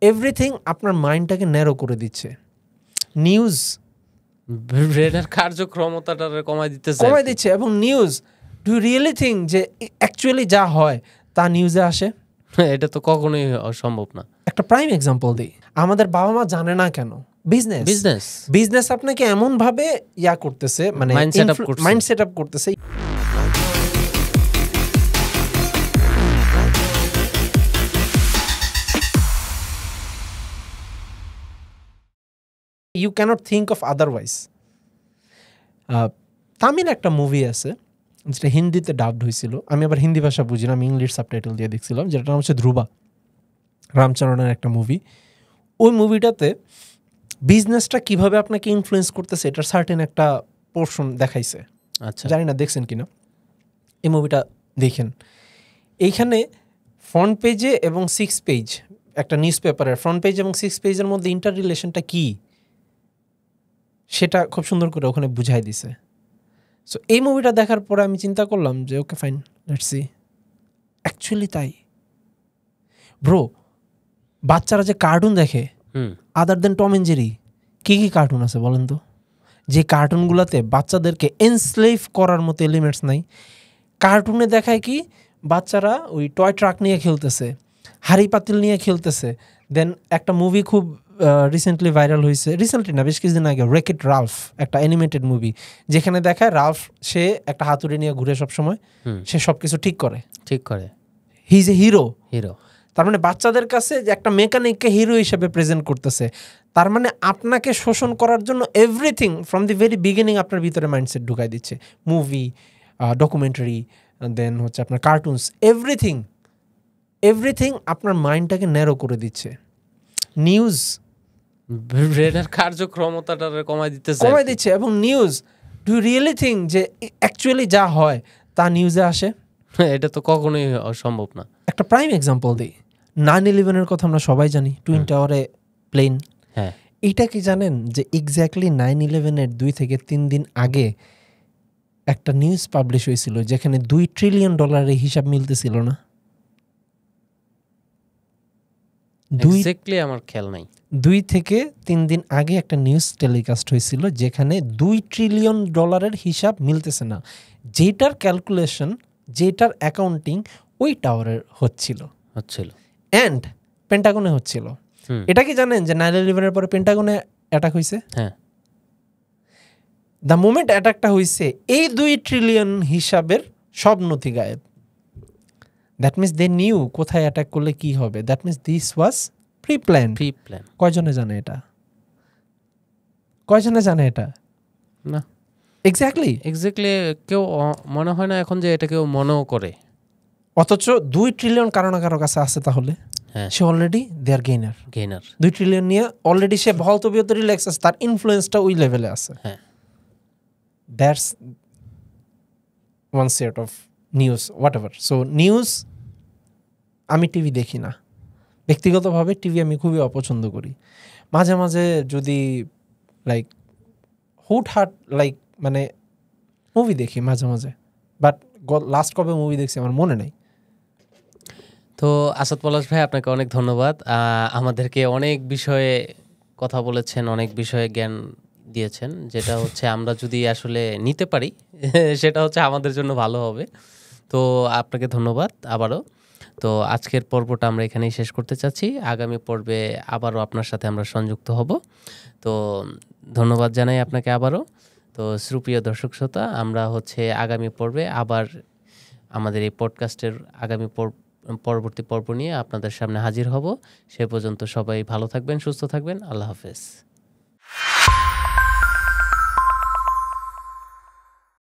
Everything আপনার মাইন্ডটাকে narrow করে দিচ্ছে। নিউজ ব্রেনের কার্যক্ষমতাটা কমায় দিচ্ছে এবং news, do you really think যে অ্যাকচুয়ালি যা হয় তা নিউজে আসে? এটা তো কখনোই সম্ভব না। একটা প্রাইম এক্সাম্পল দিই, আমাদের বাবা মা জানে না কেন বিজনেস আপনাকে এমন ভাবে করতেছে, মানে মাইন্ড সেট আপ করতেছে। You cannot think of otherwise. Tamil একটা মুভি আছে যেটা হিন্দিতে ডাবড হয়েছিল, আমি আবার হিন্দি ভাষা বুঝি না, আমি ইংলিশ সাবটাইটেল দিয়ে দেখছিলাম, যেটার নাম হচ্ছে ধ্রুবা, রামচরণের একটা মুভি। ওই মুভিটাতে বিজনেসটা কিভাবে আপনাকে ইনফ্লুয়েন্স করতেছে এটার সার্টেন একটা পোর্শন দেখাইছে। আচ্ছা, জানি না দেখছেন কিনা, এই মুভিটা দেখেন। এইখানে ফ্রন্ট পেজে এবং 6 পেজ, একটা নিউজ পেপারের ফ্রন্ট পেজ এবং 6 পেজের মধ্যে ইন্টার রিলেশনটা কী সেটা খুব সুন্দর করে ওখানে বুঝাই দিছে। সো এই মুভিটা দেখার পরে আমি চিন্তা করলাম যে okay fine, let's see. Actually তাই ব্রো, বাচ্চারা যে কার্টুন দেখে other than Tom and Jerry, কী কী কার্টুন আছে বলেন তো, যে কার্টুনগুলোতে বাচ্চাদেরকে এনস্লেভ করার মতো এলিমেন্টস নাই। কার্টুনে দেখায় কি বাচ্চারা ওই টয় ট্রাক নিয়ে খেলতেছে, হাড়ি পাতিল নিয়ে খেলতেছে। দেন একটা মুভি খুব রিসেন্টলি ভাইরাল হয়েছে, রিসেন্টলি না বেশ কিছুদিন আগে, রেকেট রাল্ফ, একটা অ্যানিমেটেড মুভি, যেখানে দেখায় রাল্ফ সে একটা হাতুড়ি নিয়ে ঘুরে সবসময়, সে সব কিছু ঠিক করে। He is a hero. তার মানে বাচ্চাদের কাছে যে একটা মেকানিককে হিরো হিসেবে প্রেজেন্ট করতেছে। তার মানে আপনাকে শোষণ করার জন্য everything from the very beginning আপনার ভিতরে মাইন্ডসেট ঢুকাই দিচ্ছে। মুভি, ডকুমেন্টারি, দেন হচ্ছে আপনার কার্টুনস, এভরিথিং আপনার মাইন্ডটাকে ন্যারো করে দিচ্ছে। নিউজ ব্রেনের কার্যক্ষমতাটা কমায় দিচ্ছে এবং news, do you really think যে অ্যাকচুয়ালি যা হয় তা নিউজে আসে? এটা তো কখনোই সম্ভব না। একটা প্রাইম এক্সাম্পল দিই, 9/11-এর কথা আমরা সবাই জানি, টুইন টাওয়ারে প্লেন। হ্যাঁ, এইটা কি জানেন যে এক্স্যাক্টলি 9/11-এর 2 থেকে 3 দিন আগে একটা নিউজ পাবলিশ হয়েছিল যেখানে $2 ট্রিলিয়ন হিসাব মিলতেছিল না? আমার খেয়াল নাই। 2 থেকে 3 দিন আগে একটা নিউজ টেলিকাস্ট হয়েছিল যেখানে $2 ট্রিলিয়ন হিসাব মিলতেছে না, যেটার ক্যালকুলেশন, যেটার অ্যাকাউন্টিং ওই টাওয়ারের হচ্ছিল অ্যান্ড পেন্টাগনে হচ্ছিল। এটা কি জানেন যে 9/11-এর পরে পেন্টাগনে অ্যাটাক হয়েছে? হ্যাঁ, দ্য মোমেন্ট অ্যাটাকটা হয়েছে এই $2 ট্রিলিয়ন হিসাবের সব নথি গায়েব। দ্যাট মিনস দে নিউ কোথায় অ্যাটাক করলে কি হবে। That means this was pre plan. কয়জনে জানে এটা? না, এক্স্যাক্টলি কেউ মনে হয় না এখন যে এটা কেউ মনেও করে। অথচ 2 ট্রিলিয়ন কারো না কারো কাছে আছে, তাহলে সে অলরেডি দেয়ার গেইনার। 2 ট্রিলিয়ন নিয়ে অলরেডি সে বহল তবিয়ত রিল্যাক্স আছে, তার ইনফ্লুয়েন্সটা ওই লেভেলে আছে। That's one set of news, what ever. So news, আমি টিভি দেখি না ব্যক্তিগতভাবে, টিভি আমি খুবই অপছন্দ করি। মাঝে মাঝে যদি লাইক হুটহাট মানে মুভি দেখি মাঝে মাঝে, বাট লাস্ট কবে মুভি দেখছি আমার মনে নেই। তো আসাদ পলাশ ভাই, আপনাকে অনেক ধন্যবাদ। আমাদেরকে অনেক বিষয়ে কথা বলেছেন, অনেক বিষয়ে জ্ঞান দিয়েছেন, যেটা হচ্ছে আমরা যদি আসলে নিতে পারি সেটা হচ্ছে আমাদের জন্য ভালো হবে। তো আপনাকে ধন্যবাদ আবারও। তো আজকের পর্বটা আমরা এখানেই শেষ করতে চাচ্ছি। আগামী পর্বে আবারও আপনার সাথে আমরা সংযুক্ত হব। তো ধন্যবাদ জানাই আপনাকে আবারও। তো সুপ্রিয় দর্শক শ্রোতা, আমরা হচ্ছে আগামী পর্বে আবার আমাদের এই পডকাস্টের পরবর্তী পর্ব নিয়ে আপনাদের সামনে হাজির হব। সে পর্যন্ত সবাই ভালো থাকবেন, সুস্থ থাকবেন। আল্লাহ হাফেজ।